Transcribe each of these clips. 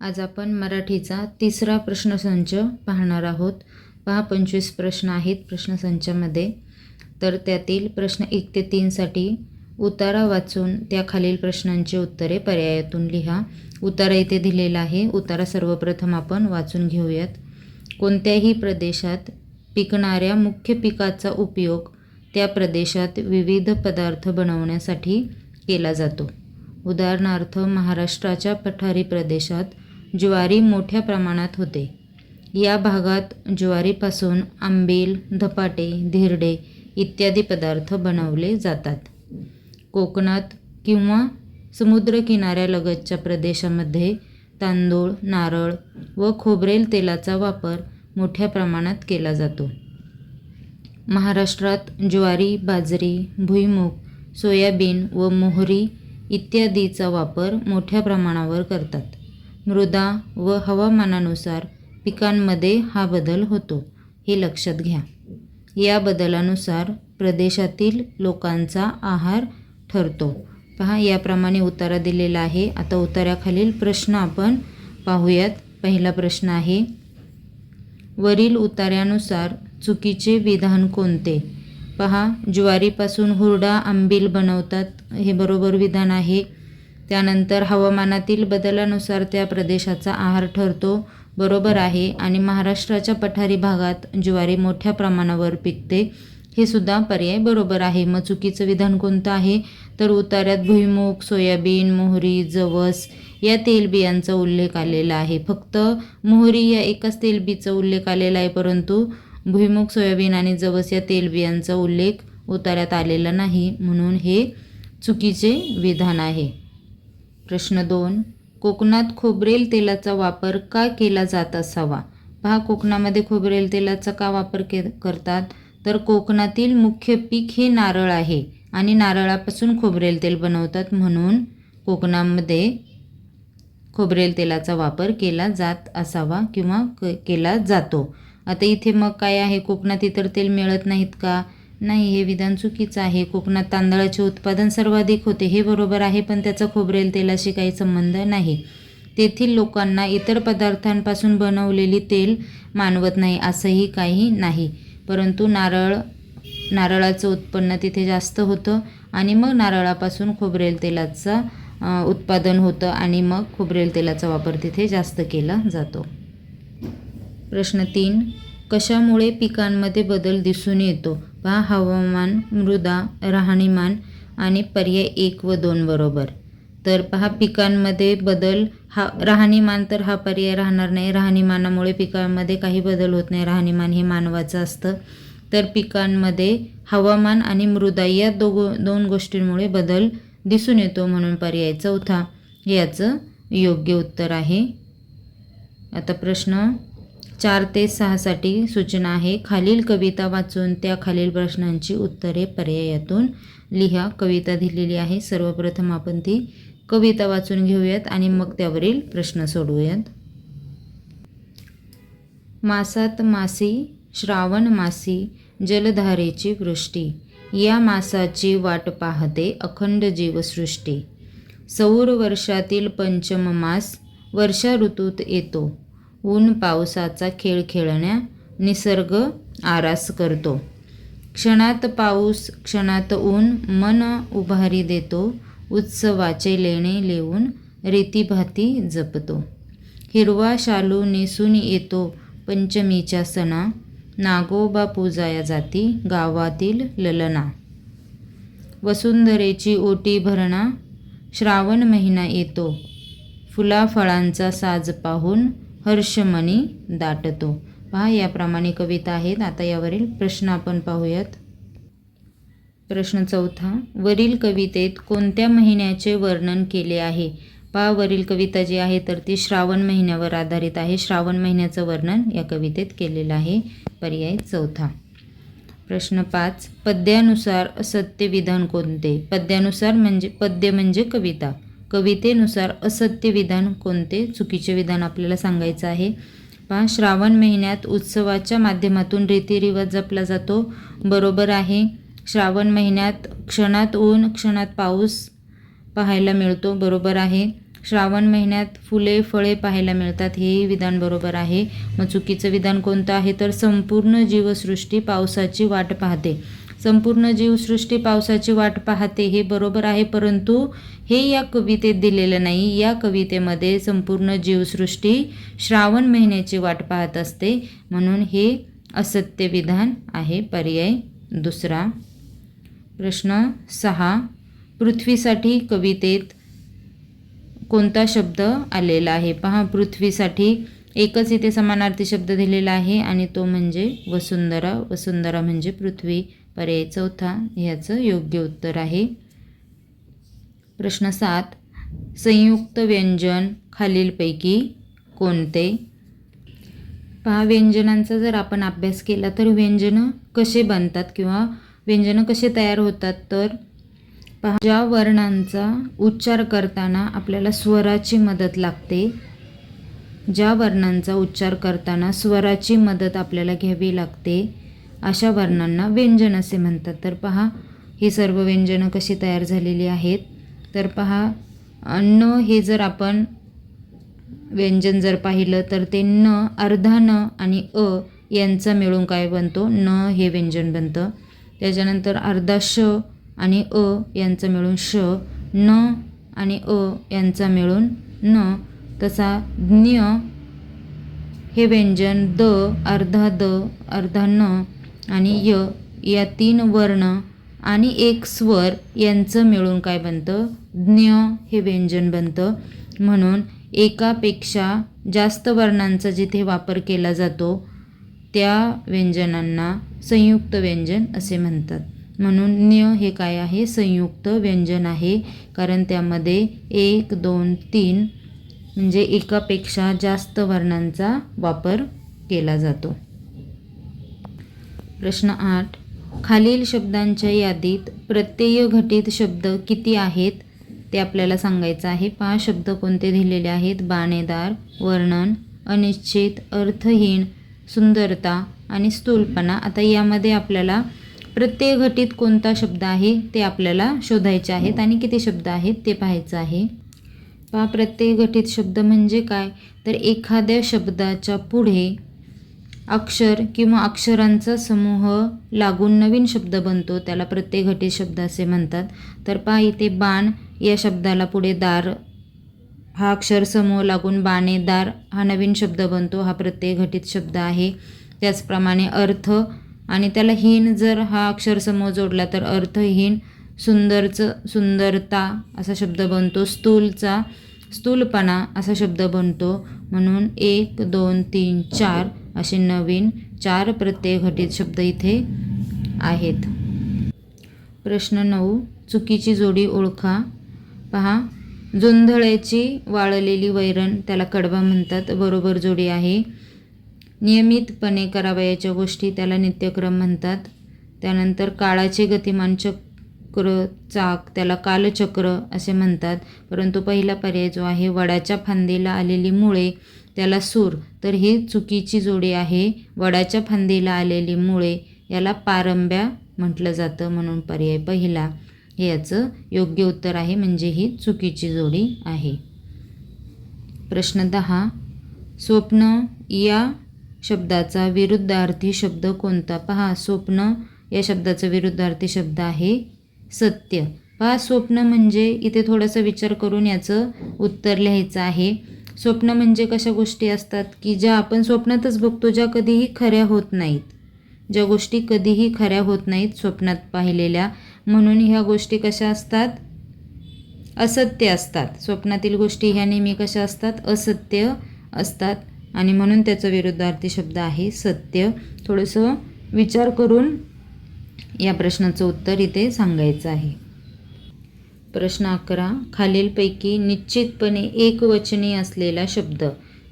आज आपण मराठीचा तिसरा प्रश्नसंच पाहणार आहोत. पहा 25 प्रश्न आहेत प्रश्नसंचामध्ये. तर त्यातील प्रश्न 1 ते 3 साठी उतारा वाचून त्या खालील प्रश्नांची उत्तरे पर्यायातून लिहा. उतारा इथे दिलेला आहे. उतारा सर्वप्रथम आपण वाचून घेऊयात. कोणत्याही प्रदेशात पिकणाऱ्या मुख्य पिकाचा उपयोग त्या प्रदेशात विविध पदार्थ बनवण्यासाठी केला जातो. उदाहरणार्थ महाराष्ट्राच्या पठारी प्रदेशात ज्वारी मोठ्या प्रमाणात होते. या भागात ज्वारीपासून आंबील, धपाटे, धिरडे इत्यादी पदार्थ बनवले जातात. कोकणात किंवा समुद्रकिनाऱ्यालगतच्या प्रदेशामध्ये तांदूळ, नारळ व खोबरेल तेलाचा वापर मोठ्या प्रमाणात केला जातो. महाराष्ट्रात ज्वारी, बाजरी, भुईमूग, सोयाबीन व मोहरी इत्यादीचा वापर मोठ्या प्रमाणावर करतात. मृदा व हवामानानुसार पिकांमध्ये हा बदल होतो, हे लक्षात घ्या. या बदलानुसार प्रदेशातील लोकांचा आहार ठरतो. पहा, याप्रमाणे उतारा दिलेला आहे. आता उतार्याखालील प्रश्न आपण पाहूयात. पहिला प्रश्न आहे, वरील उतार्यानुसार चुकीचे विधान कोणते? पहा, ज्वारीपासून हुरडा, आंबील बनवतात, हे बरोबर विधान आहे. त्यानंतर हवामानातील बदलानुसार त्या प्रदेशाचा आहार ठरतो, बरोबर आहे. आणि महाराष्ट्राच्या पठारी भागात ज्वारी मोठ्या प्रमाणावर पिकते, हे सुद्धा पर्याय बरोबर आहे. मग चुकीचं विधान कोणतं आहे? तर उतार्यात भुईमूग, सोयाबीन, मोहरी, जवस या तेलबियांचा उल्लेख आलेला आहे. फक्त मोहरी या एकाच तेलबीचा उल्लेख आलेला आहे, परंतु भुईमूग, सोयाबीन आणि जवस या तेलबियांचा उल्लेख उतार्यात आलेला नाही, म्हणून हे चुकीचे विधान आहे. प्रश्न 2, कोकणात खोबरेल तेलाचा वापर का केला जात असावा? पहा, कोकणामध्ये खोबरेल तेलाचा का वापर करतात? तर कोकणातील मुख्य पीक हे नारळ आहे आणि नारळापासून खोबरेल तेल बनवतात, म्हणून कोकणामध्ये खोबरेल तेलाचा वापर केला जात असावा किंवा केला जातो. आता इथे मग काय आहे? कोकणात इतर तेल मिळत नाहीत का? नाही, हे विधान चुकीचं आहे. कोकणात तांदळाचे उत्पादन सर्वाधिक होते, हे बरोबर आहे, पण त्याचा खोबरेल तेलाशी काही संबंध नाही. तेथील लोकांना इतर पदार्थांपासून बनवलेली तेल मानवत नाही, असंही काही नाही. परंतु नारळाचं उत्पन्न तिथे जास्त होतं आणि मग नारळापासून खोबरेल तेलाचं उत्पादन होतं आणि मग खोबरेल तेलाचा वापर तिथे जास्त केला जातो. प्रश्न 3, कशामुळे पिकांमध्ये बदल दिसून येतो? पहा, हवामान, मृदा, राहणीमान आणि पर्याय 1 व 2 बरोबर. तर पहा, पिकांमध्ये बदल, राहणीमान तर हा पर्याय राहणार नाही. राहणीमानामुळे पिकांमध्ये काही बदल होत नाही. राहणीमान हे मानवाचं असतं. तर पिकांमध्ये हवामान आणि मृदा या दोन गोष्टींमुळे बदल दिसून येतो, म्हणून पर्याय 4 याचं योग्य उत्तर आहे. आता प्रश्न 4 ते 6 साठी सूचना आहे. खालील कविता वाचून त्या खालील प्रश्नांची उत्तरे पर्यायातून लिहा. कविता दिलेली आहे. सर्वप्रथम आपण ती कविता वाचून घेऊयात आणि मग त्यावरील प्रश्न सोडवूयात. मासात मासी, श्रावण मासी, जलधारेची वृष्टी, या मासाची वाट पाहते अखंड जीवसृष्टी. सौर वर्षातील पंचम मास वर्षा ऋतूत येतो. ऊन पावसाचा खेळ खेळण्या निसर्ग आरास करतो. क्षणात पाऊस, क्षणात ऊन, मन उभारी देतो. उत्सवाचे लेणे लिहून रीतीभाती जपतो. हिरवा शालू नेसून येतो पंचमीच्या सणा. नागोबा पूजाया जाती गावातील ललना. वसुंधरेची ओटी भरणा, श्रावण महिना येतो. फुलाफळांचा साज पाहून हर्षमनी दाटतो. पहा, याप्रमाणे कविता आहेत. आता यावरील प्रश्न आपण पाहूयात. प्रश्न 4, वरील कवितेत कोणत्या महिन्याचे वर्णन केले आहे? पहा, वरील कविता जी आहे तर ती श्रावण महिन्यावर आधारित आहे. श्रावण महिन्याचं वर्णन या कवितेत केलेलं आहे. पर्याय 4. प्रश्न 5, पद्यानुसार असत्य विधान कोणते? पद्यानुसार म्हणजे पद्य म्हणजे कविता. कवितेनुसार असत्य विधान कोणते? चुकीचे विधान आपल्याला सांगायचं आहे. पहा, श्रावण महिन्यात उत्सवाच्या माध्यमातून रीतिरिवाज जपला जातो, बरोबर आहे. श्रावण महिन्यात क्षणात ऊन, क्षणात पाऊस पाहायला मिळतो, बरोबर आहे. श्रावण महिन्यात फुले फळे पाहायला मिळतात, हेही विधान बरोबर आहे. मग चुकीचं विधान कोणतं आहे तर संपूर्ण जीवसृष्टी पावसाची वाट पाहते. संपूर्ण जीवसृष्टी पावसाची वाट पाहते हे बरोबर आहे, परंतु हे या कवितेत दिलेलं नाही. या कवितेमध्ये संपूर्ण जीवसृष्टी श्रावण महिन्याची वाट पाहत असते, म्हणून हे असत्य विधान आहे. पर्याय दुसरा. प्रश्न 6. पृथ्वीसाठी कवितेत कोणता शब्द आलेला आहे? पहा, पृथ्वीसाठी एकच इथे समानार्थी शब्द दिलेला आहे आणि तो म्हणजे वसुंधरा. वसुंधरा म्हणजे पृथ्वी. पर्याय चौथा ह्याचं योग्य उत्तर आहे. प्रश्न 7. संयुक्त व्यंजन खालीलपैकी कोणते? पहा, व्यंजनांचा जर आपण अभ्यास केला तर व्यंजनं कसे बनतात किंवा व्यंजनं कसे तयार होतात तर पहा, ज्या वर्णांचा उच्चार करताना आपल्याला स्वराची मदत लागते, ज्या वर्णांचा उच्चार करताना स्वराची मदत आपल्याला घ्यावी लागते, अशा वर्णांना व्यंजन असे म्हणतात. तर पहा, ही सर्व व्यंजनं कशी तयार झालेली आहेत तर पहा, न हे जर आपण व्यंजन जर पाहिलं तर ते न, अर्धा न आणि अ यांचा मिळून काय बनतो? न हे व्यंजन बनतं. त्याच्यानंतर अर्धा श आणि अ यांचं मिळून श, न आणि अ यांचा मिळून न. तसा ज्ञ हे व्यंजन द, अर्धा द, अर्धा न आणि य या 3 वर्ण आणि एक स्वर यांचं मिळून काय बनतं? ज्ञ हे व्यंजन बनतं. म्हणून एकापेक्षा जास्त वर्णांचा जिथे वापर केला जातो त्या व्यंजनांना संयुक्त व्यंजन असे म्हणतात. म्हणून न्य हे काय आहे? संयुक्त व्यंजन आहे, कारण त्यामध्ये 1, 2, 3 म्हणजे एकापेक्षा जास्त वर्णांचा वापर केला जातो. प्रश्न 8. खालील शब्दांच्या यादीत प्रत्यय घटित शब्द किती आहेत ते आपल्याला सांगायचं आहे. 5 शब्द कोणते दिलेले आहेत? बाणेदार, वर्णन, अनिश्चित, अर्थहीन, सुंदरता आणि स्थूलपणा. आता यामध्ये आपल्याला प्रत्यय घटित कोणता शब्द आहे ते आपल्याला शोधायचे आहेत आणि किती शब्द आहेत ते पाहायचं आहे. पहा, प्रत्यय घटित शब्द म्हणजे काय तर एखाद्या शब्दाच्या पुढे अक्षर किंवा अक्षरांचा समूह लागून नवीन शब्द बनतो, त्याला प्रत्यय घटित शब्द असे म्हणतात. तर पहा, इथे बाण या शब्दाला पुढे दार हा अक्षर समूह लागून बाणेदार हा नवीन शब्द बनतो, हा प्रत्यय घटित शब्द आहे. त्याचप्रमाणे अर्थ आणि त्याला हीन जर हा अक्षर समूह जोडला तर अर्थहीन. सुंदरता असा शब्द बनतो. स्थूलपणा असा शब्द बनतो. म्हणून 1, 2, 3, 4 असे नवीन 4 प्रत्यय घटित शब्द इथे आहेत. प्रश्न 9. चुकीची जोडी ओळखा. पहा, जोंधळ्याची वाळलेली वैरण त्याला कडबा म्हणतात, बरोबर जोडी आहे. नियमितपणे करावयाच्या गोष्टी त्याला नित्यक्रम म्हणतात. त्यानंतर काळाचे गतिमान चक्र चाक त्याला कालचक्र असे म्हणतात. परंतु पहिला पर्याय जो आहे वडाच्या फांदीला आलेली मुळे त्याला सूर, तर ही चुकीची जोडी आहे. वडाच्या फांदीला आलेली मुळे याला पारंब्या म्हटलं जातं, म्हणून पर्याय पहिला हे याचं योग्य उत्तर आहे, म्हणजे ही चुकीची जोडी आहे. प्रश्न 10. स्वप्न या शब्दाचा विरुद्धार्थी शब्द कोणता? पहा, स्वप्न या शब्दाचा विरुद्धार्थी शब्द आहे सत्य. पहा, स्वप्न म्हणजे इथे थोडासा विचार करून याचं उत्तर लिहायचं आहे. स्वप्न म्हणजे कशा गोष्टी असतात की ज्या आपण स्वप्नातच बघतो, ज्या कधीही खऱ्या होत नाहीत, ज्या गोष्टी कधीही खऱ्या होत नाहीत स्वप्नात पाहिलेल्या, म्हणून ह्या गोष्टी कशा असतात? असत्य असतात. स्वप्नातील गोष्टी ह्या नेहमी कशा असतात? असत्य असतात आणि म्हणून त्याचा विरुद्धार्थी शब्द आहे सत्य. थोडंसं विचार करून या प्रश्नाचं उत्तर इथे सांगायचं आहे. प्रश्न 11. खालीलपैकी निश्चितपणे एकवचनी असलेला शब्द.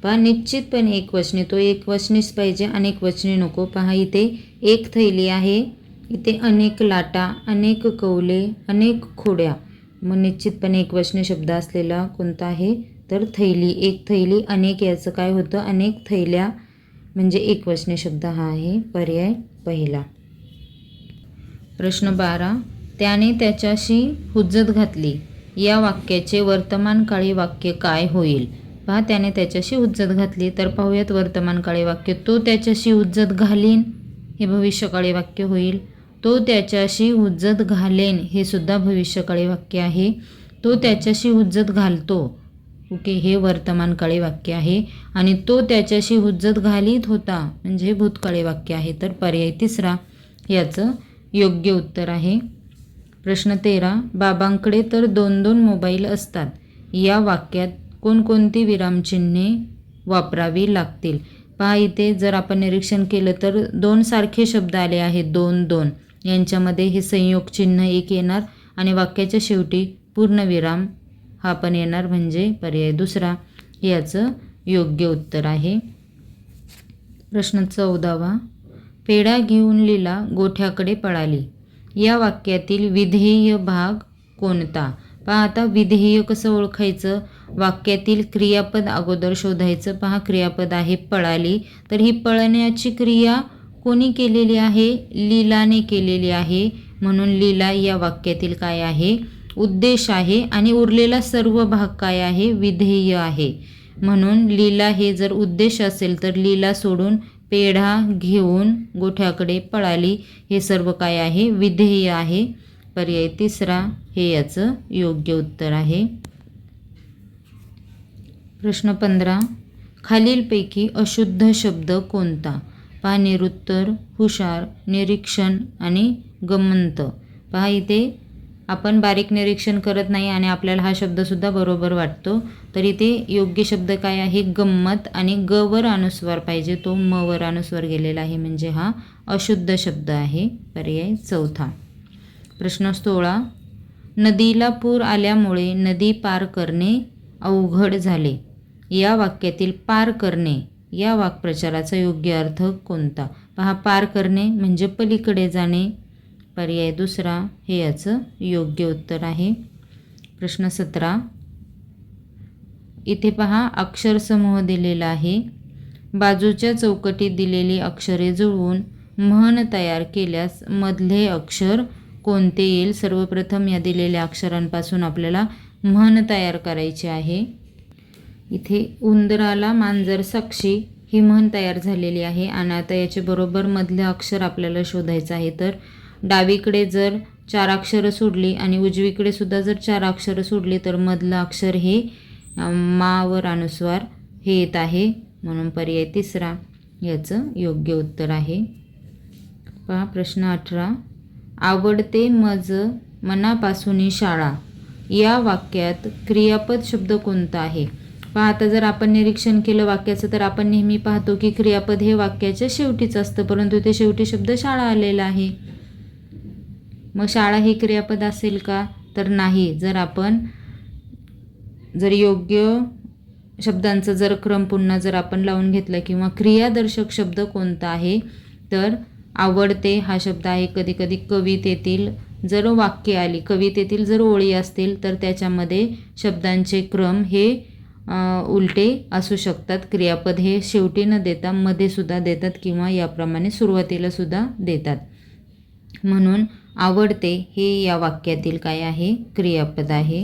पहा, निश्चितपणे एकवचनी, तो एकवचनीच पाहिजे, अनेक वचनी नको. पहा, इथे एक थैली आहे, इथे अनेक लाटा, अनेक कौले, अनेक खोड्या. मग निश्चितपणे एकवचनी शब्द असलेला कोणता आहे तर थैली. एक थैली, अनेक याचं काय होतं? अनेक थैल्या, म्हणजे एकवचनी शब्द हा आहे, पर्याय पहिला. प्रश्न 12. त्याने त्याच्याशी हुज्जत घातली. या वाक्याचे वर्तमानकाळी वाक्य काय होईल? पहा, त्याने त्याच्याशी हुज्जत घातली. तर पाहूयात वर्तमानकाळी वाक्य. तो त्याच्याशी हुज्जत घालीन हे भविष्यकाळी वाक्य होईल. तो त्याच्याशी हुज्जत घालेन हे सुद्धा भविष्यकाळी वाक्य आहे. तो त्याच्याशी हुज्जत घालतो, ओके, हे वर्तमानकाळी वाक्य आहे. आणि तो त्याच्याशी हुज्जत घालीत होता म्हणजे भूतकाळी वाक्य आहे. तर पर्याय तिसरा याचं योग्य उत्तर आहे. प्रश्न 13. बाबांकडे तर 2-2 मोबाईल असतात. या वाक्यात कोणकोणती विरामचिन्हे वापरावी लागतील? पहा, इथे जर आपण निरीक्षण केलं तर 2 सारखे शब्द आले आहेत. 2-2 यांच्यामध्ये हे संयोग चिन्ह एक येणार आणि वाक्याच्या शेवटी पूर्णविराम हा पण येणार म्हणजे पर्याय दुसरा याचं योग्य उत्तर आहे. प्रश्न 14. पेढा घेऊन लीला गोठ्याकडे पळाली. या वाक्यातील विधेय भाग कोणता? पहा, आता विधेय कसं ओळखायचं? वाक्यातील क्रियापद अगोदर शोधायचं. पहा, क्रियापद आहे पळाली. तर ही पळण्याची क्रिया कोणी केलेली आहे? लीलाने केलेली आहे. म्हणून लीला या वाक्यातील काय आहे? उद्देश आहे. आणि उरलेला सर्व भाग काय आहे? विधेय आहे. म्हणून लीला हे जर उद्देश असेल तर लीला सोडून पेढा घेऊन गोठ्याकडे पळाली हे सर्व काय आहे? विधेय आहे. पर्याय तिसरा हे याचं योग्य उत्तर आहे. प्रश्न 15. खालीलपैकी अशुद्ध शब्द कोणता? पहा, निरुत्तर, हुशार, निरीक्षण आणि गंमत. पहा, इथे आपण बारीक निरीक्षण करत नाही आणि आपल्याला हा शब्दसुद्धा बरोबर वाटतो. तर इथे योग्य शब्द काय आहे? गंमत. आणि ग वर अनुस्वार पाहिजे, तो म वर अनुस्वार गेलेला आहे म्हणजे हा अशुद्ध शब्द आहे. पर्याय चौथा. प्रश्न 16. नदीला पूर आल्यामुळे नदी पार करणे अवघड झाले. या वाक्यातील पार करणे या वाक्प्रचाराचा योग्य अर्थ कोणता? पहा, पार करणे म्हणजे पलीकडे जाणे. पर्याय दुसरा हे याचं योग्य उत्तर आहे. प्रश्न 17. इथे पहा, अक्षरसमूह दिलेला आहे. बाजूच्या चौकटीत दिलेली अक्षरे जुळवून म्हण तयार केल्यास मधले अक्षर कोणते येईल? सर्वप्रथम या दिलेल्या अक्षरांपासून आपल्याला म्हण तयार करायची आहे. इथे उंदराला मांजर साक्षी ही म्हण तयार झालेली आहे. आणि आता याचे बरोबर मधले अक्षर आपल्याला शोधायचं आहे. तर डावीकडे जर 4 अक्षरं सोडली आणि उजवीकडे सुद्धा जर 4 अक्षरं सोडली तर मधलं अक्षर हे मावर अनुस्वार हे येत आहे. म्हणून पर्याय तिसरा याचं योग्य उत्तर आहे. पहा, प्रश्न 18. आवडते मज मनापासून शाळा. या वाक्यात क्रियापद शब्द कोणता आहे? पहा, आता जर आपण निरीक्षण केलं वाक्याचं तर आपण नेहमी पाहतो की क्रियापद हे वाक्याच्या शेवटीच असतं, परंतु ते शेवटी शब्द शाळा आलेला आहे. मग शाळा हे क्रियापद असेल का? तर नाही. जर योग्य शब्दांचं जर क्रम पुन्हा जर आपण लावून घेतलं किंवा क्रियादर्शक शब्द कोणता आहे तर आवडते हा शब्द आहे. कधी कधी कवितेतील जर वाक्य आली, कवितेतील जर ओळी असतील तर त्याच्यामध्ये शब्दांचे क्रम हे उलटे असू शकतात. क्रियापद हे शेवटी न देता मध्ये सुद्धा देतात किंवा याप्रमाणे सुरुवातीला सुद्धा देतात. म्हणून आवडते हे या वाक्यातील काय आहे? क्रियापद आहे.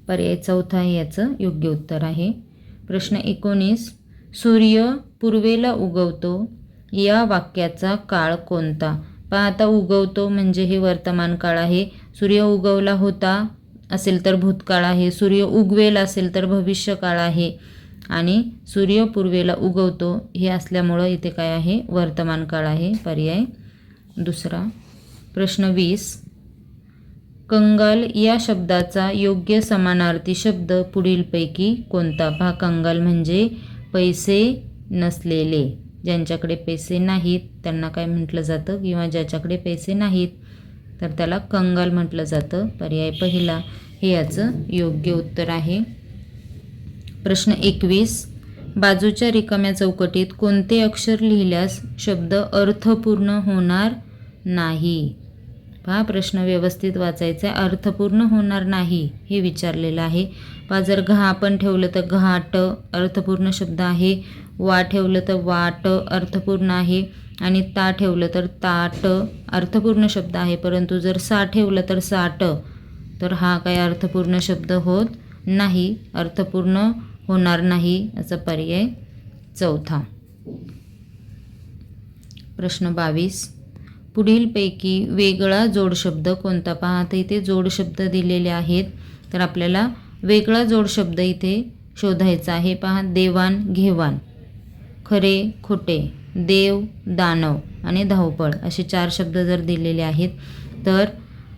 पर्याय चौथा हे याचं योग्य उत्तर आहे. प्रश्न 19. सूर्य पूर्वेला उगवतो. या वाक्याचा काळ कोणता? पहा, आता उगवतो म्हणजे हे वर्तमान काळ आहे. सूर्य उगवला होता असेल तर भूतकाळ आहे. सूर्य उगवेल असेल तर भविष्य काळ आहे. आणि सूर्य पूर्वेला उगवतो हे असल्यामुळं इथे काय आहे? वर्तमान काळ आहे. पर्याय दुसरा. प्रश्न 20. कंगाल या शब्दाचा योग्य समानार्थी शब्द पुढीलपैकी कोणता? पहा, कंगाल म्हणजे पैसे नसलेले. ज्यांच्याकडे पैसे नाहीत त्यांना काय म्हटलं जातं? किंवा ज्याच्याकडे पैसे नाहीत तर त्याला कंगाल म्हटलं जातं. पर्याय पहिला हे याचं योग्य उत्तर आहे. प्रश्न 21. बाजूच्या रिकाम्या चौकटीत कोणते अक्षर लिहिल्यास शब्द अर्थपूर्ण होणार नाही? पहा, प्रश्न व्यवस्थित वाचायचा. अर्थपूर्ण होणार नाही हे विचारलेलं आहे. पहा, जर घा आपण ठेवलं तर घाट अर्थपूर्ण शब्द आहे. वा ठेवलं तर वाट अर्थपूर्ण आहे. आणि ता ठेवलं तर ताट अर्थपूर्ण शब्द आहे. परंतु जर सा ठेवलं तर साट तर हा काही अर्थपूर्ण शब्द होत नाही, अर्थपूर्ण होणार नाही याचा पर्याय चौथा. प्रश्न 22. पुढीलपैकी वेगळा जोडशब्द कोणता? पहा आता इथे जोडशब्द दिलेले आहेत, तर आपल्याला वेगळा जोडशब्द इथे शोधायचा आहे. पहा, देवाण घेवाण, खरे खोटे, देव दानव आणि धावपळ असे 4 शब्द जर दिलेले आहेत, तर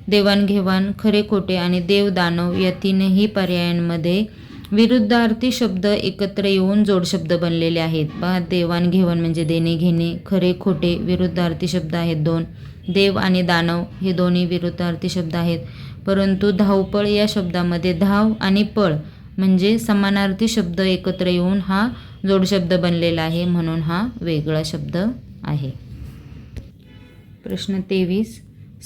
देवाणघेवाण, खरे खोटे आणि देव दानव या तीनही पर्यायांमध्ये विरुद्धार्थी शब्द एकत्र येऊन जोडशब्द बनलेले आहेत. पहा, देवाणघेवाण म्हणजे देणे घेणे, खरे खोटे विरुद्धार्थी शब्द आहेत 2, देव आणि दानव हे दोन्ही विरुद्धार्थी शब्द आहेत. परंतु धावपळ या शब्दामध्ये धाव आणि पळ म्हणजे समानार्थी शब्द एकत्र येऊन हा जोडशब्द बनलेला आहे, म्हणून हा वेगळा शब्द आहे. प्रश्न 23.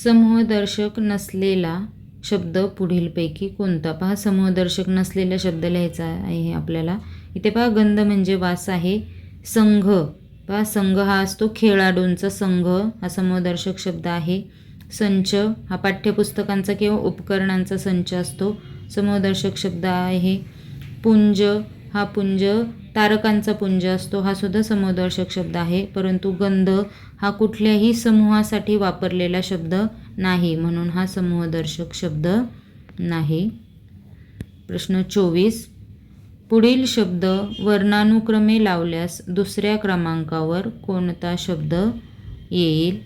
समूहदर्शक नसलेला शब्द पुढीलपैकी कोणता? पहा, समूहदर्शक नसलेला शब्द लिहायचा आहे आपल्याला. इथे पहा, गंध म्हणजे वास आहे. संघ, पहा संघ हा असतो खेळाडूंचा संघ, हा समूहदर्शक शब्द आहे. संच हा पाठ्यपुस्तकांचा किंवा उपकरणांचा संच असतो, समूहदर्शक शब्द आहे. पुंज हा पुंज तारकांचा पुंज असतो, हा सुद्धा समूहदर्शक शब्द आहे. परंतु गंध हा कुठल्याही समूहासाठी वापरलेला शब्द नाही, म्हणून हा समूहदर्शक शब्द नाही. प्रश्न 24. पुढील शब्द वर्णानुक्रमे लावल्यास दुसऱ्या क्रमांकावर कोणता शब्द येईल?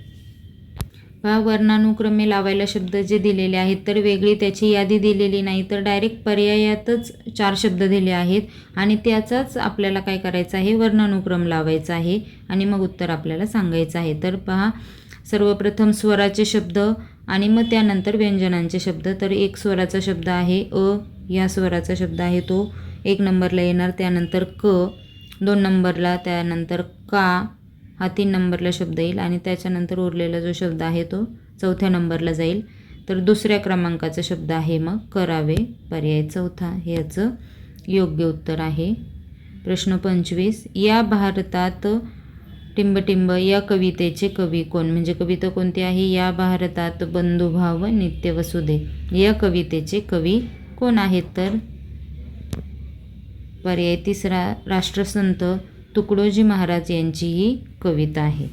पहा, वर्णानुक्रमे लावायला शब्द जे दिलेले आहेत, तर वेगळी त्याची यादी दिलेली नाही, तर डायरेक्ट पर्यायातच 4 शब्द दिले आहेत आणि त्याचाच आपल्याला काय करायचं आहे, वर्णानुक्रम लावायचा आहे आणि मग उत्तर आपल्याला सांगायचं आहे. तर पहा, सर्वप्रथम स्वराचे शब्द आणि मग त्यानंतर व्यंजनांचे शब्द. तर एक स्वराचा शब्द आहे अ, या स्वराचा शब्द आहे तो 1 नंबरला येणार. त्यानंतर क 2 नंबरला, त्यानंतर का हा 3 नंबरला शब्द येईल आणि त्याच्यानंतर उरलेला जो शब्द आहे तो 4थ्या नंबरला जाईल. तर दुसऱ्या क्रमांकाचा शब्द आहे मग करावे, पर्याय चौथा हे याचं योग्य उत्तर आहे. प्रश्न 25. या भारतात टिंबटिंब या कवितेचे कवी कोण? म्हणजे कविता कोणती आहे? या भारतात बंधुभाव नित्य वसुदे या कवितेचे कवी कोण आहेत? तर पर्याय तिसरा, राष्ट्रसंत तुकडोजी महाराज यांची ही कविता आहे.